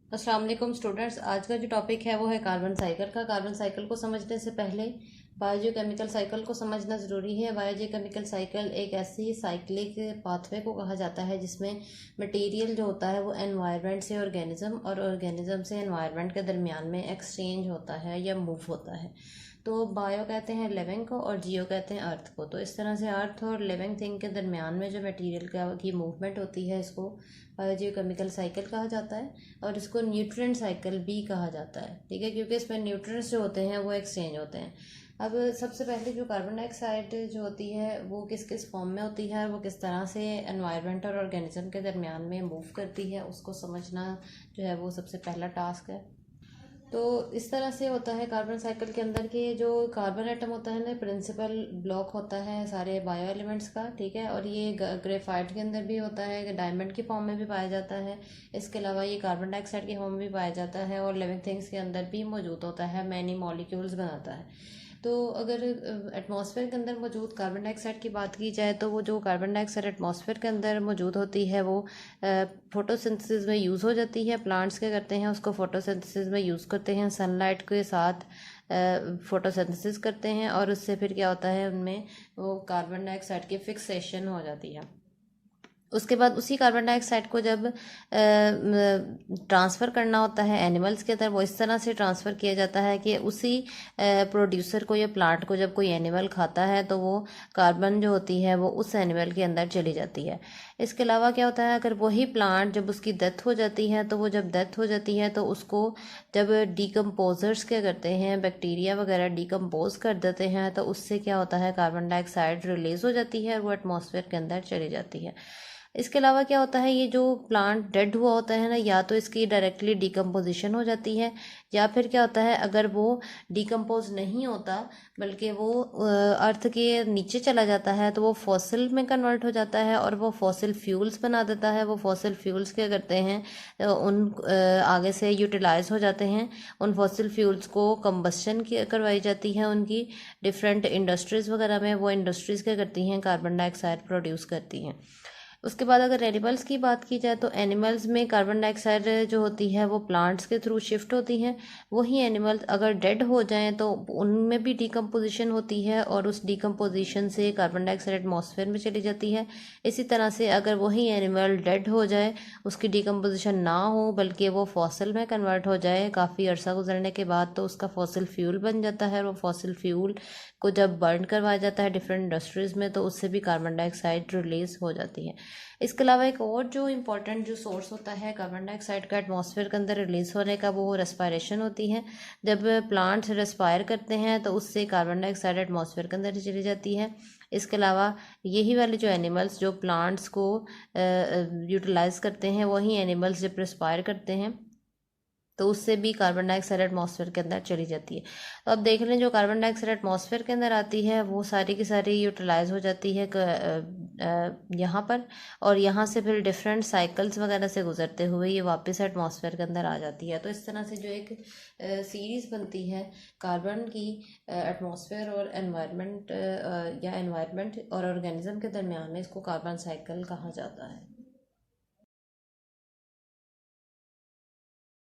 अस्सलाम वालेकुम स्टूडेंट्स। आज का जो टॉपिक है वो है कार्बन साइकिल का। कार्बन साइकिल को समझने से पहले बायोजियोकेमिकल साइकिल को समझना ज़रूरी है। बायोजियोकेमिकल साइकिल एक ऐसी साइक्लिक पाथवे को कहा जाता है जिसमें मटेरियल जो होता है वो एनवायरनमेंट से ऑर्गेनिज्म और ऑर्गेनिज्म से एनवायरनमेंट के दरमियान में एक्सचेंज होता है या मूव होता है। तो बायो कहते हैं लिविंग को और जियो कहते हैं अर्थ को। तो इस तरह से अर्थ और लिविंग थिंग के दरमियान में जो मटेरियल की मूवमेंट होती है इसको बायोजियोकेमिकल साइकिल कहा जाता है। और इसको न्यूट्रिएंट साइकिल भी कहा जाता है, ठीक है, क्योंकि इसमें न्यूट्रिएंट्स जो होते हैं वो एक्सचेंज होते हैं। अब सबसे पहले जो कार्बन डाइऑक्साइड जो होती है वो किस किस फॉर्म में होती है, वो किस तरह से एनवायरनमेंट और ऑर्गेनिज्म के दरमियान में मूव करती है, उसको समझना जो है वो सबसे पहला टास्क है। तो इस तरह से होता है कार्बन साइकिल के अंदर के जो कार्बन एटम होता है ना, प्रिंसिपल ब्लॉक होता है सारे बायो एलिमेंट्स का, ठीक है। और ये ग्रेफाइट के अंदर भी होता है, डायमंड की फॉर्म में भी पाया जाता है। इसके अलावा ये कार्बन डाइऑक्साइड की फॉर्म में भी पाया जाता है और लिविंग थिंग्स के अंदर भी मौजूद होता है, मैनी मॉलिक्यूल्स बनाता है। तो अगर एटमॉस्फेयर के अंदर मौजूद कार्बन डाइऑक्साइड की बात की जाए तो वो जो कार्बन डाइऑक्साइड एटमॉस्फेयर के अंदर मौजूद होती है वो फोटोसिंथेसिस में यूज़ हो जाती है। प्लांट्स क्या करते हैं, उसको फोटोसिंथेसिस में यूज़ करते हैं, सनलाइट के साथ फोटोसिंथेसिस करते हैं और उससे फिर क्या होता है, उनमें वो कार्बन डाइऑक्साइड की फिक्सेशन हो जाती है। उसके बाद उसी कार्बन डाइऑक्साइड को जब ट्रांसफ़र करना होता है एनिमल्स के अंदर, वो इस तरह से ट्रांसफ़र किया जाता है कि उसी प्रोड्यूसर को या प्लांट को जब कोई एनिमल खाता है तो वो कार्बन जो होती है वो उस एनिमल के अंदर चली जाती है। इसके अलावा क्या होता है, अगर वही प्लांट जब उसकी डेथ हो जाती है तो वो जब डेथ हो जाती है तो उसको जब डिकम्पोजर्स क्या करते हैं, बैक्टीरिया वगैरह डिकम्पोज कर देते हैं तो उससे क्या होता है, कार्बन डाइऑक्साइड रिलीज़ हो जाती है और वो एटमॉस्फेयर के अंदर चली जाती है। इसके अलावा क्या होता है, ये जो प्लांट डेड हुआ होता है ना, या तो इसकी डायरेक्टली डिकम्पोजिशन हो जाती है या फिर क्या होता है, अगर वो डिकम्पोज नहीं होता बल्कि वो अर्थ के नीचे चला जाता है तो वो फॉसिल में कन्वर्ट हो जाता है और वो फॉसिल फ्यूल्स बना देता है। वो फॉसिल फ्यूल्स क्या करते हैं, उन आगे से यूटिलाइज हो जाते हैं। उन फॉसिल फ्यूल्स को कंबस्शन करवाई जाती है उनकी डिफरेंट इंडस्ट्रीज़ वगैरह में। वो इंडस्ट्रीज़ क्या करती हैं, कार्बन डाइऑक्साइड प्रोड्यूस करती हैं। उसके बाद अगर एनिमल्स की बात की जाए तो एनिमल्स में कार्बन डाइऑक्साइड जो होती है वो प्लांट्स के थ्रू शिफ्ट होती हैं। वही एनिमल्स अगर डेड हो जाएं तो उनमें भी डिकम्पोजिशन होती है और उस डिकम्पोजिशन से कार्बन डाइऑक्साइड एटमॉस्फेयर में चली जाती है। इसी तरह से अगर वही एनिमल डेड हो जाए, उसकी डिकम्पोजिशन ना हो बल्कि वो फॉसिल में कन्वर्ट हो जाए काफ़ी अरसा गुजरने के बाद, तो उसका फॉसिल फ्यूल बन जाता है। और वो फॉसिल फ्यूल को जब बर्न करवाया जाता है डिफरेंट इंडस्ट्रीज़ में तो उससे भी कार्बन डाइऑक्साइड रिलीज़ हो जाती है। इसके अलावा एक और जो इम्पोर्टेंट जो सोर्स होता है कार्बन डाइऑक्साइड का एटमॉस्फेयर के अंदर रिलीज होने का, वो रेस्पायरेशन होती है। जब प्लांट्स रेस्पायर करते हैं तो उससे कार्बन डाइऑक्साइड एटमॉस्फेयर के अंदर चली जाती है। इसके अलावा यही वाले जो एनिमल्स जो प्लांट्स को यूटिलाइज करते हैं, वही एनिमल्स जब रेस्पायर करते हैं तो उससे भी कार्बन डाइऑक्साइड एटमॉस्फेयर के अंदर चली जाती है। तो अब देख लें, जो कार्बन डाइऑक्साइड एटमॉस्फेयर के अंदर आती है वो सारी की सारी यूटिलाइज हो जाती है यहाँ पर, और यहाँ से फिर डिफरेंट साइकिल्स वगैरह से गुजरते हुए ये वापस एटमॉस्फेयर के अंदर आ जाती है। तो इस तरह से जो एक सीरीज़ बनती है कार्बन की एटमॉस्फेयर और एनवायरनमेंट या एनवायरनमेंट और ऑर्गेनिज्म के दरमियान में, इसको कार्बन साइकिल कहा जाता है।